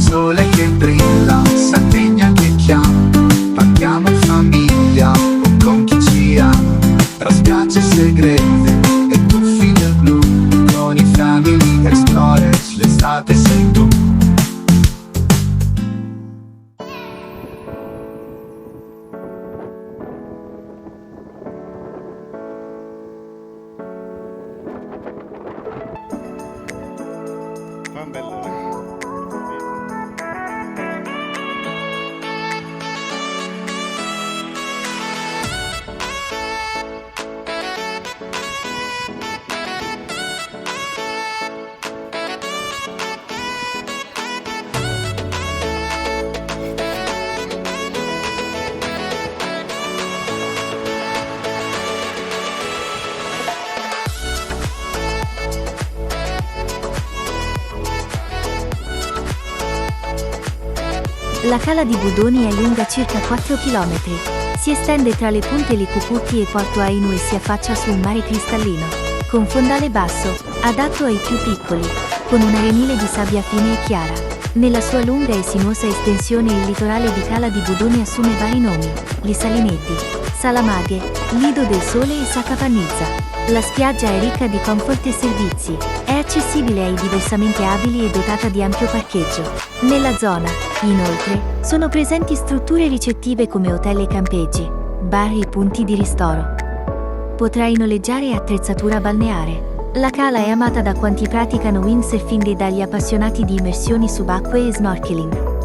sole che brilla, Sardegna che chiama, partiamo in famiglia o con chi ci ama, tra spiagge segrete e tuffi nel blu, con i Family Explorers l'estate sei tu. Fa un bello. La cala di Budoni è lunga circa 4 km. Si estende tra le punte Licucucchi e Porto Ainu e si affaccia su un mare cristallino, con fondale basso, adatto ai più piccoli, con un arenile di sabbia fine e chiara. Nella sua lunga e sinuosa estensione il litorale di Cala di Budoni assume vari nomi: Lisalinetti, Salamaghe, Lido del Sole e Sacavannizza. La spiaggia è ricca di comfort e servizi, è accessibile ai diversamente abili e dotata di ampio parcheggio. Nella zona, inoltre, sono presenti strutture ricettive come hotel e campeggi, bar e punti di ristoro. Potrai noleggiare attrezzatura balneare. La cala è amata da quanti praticano windsurfing e dagli appassionati di immersioni subacquee e snorkeling.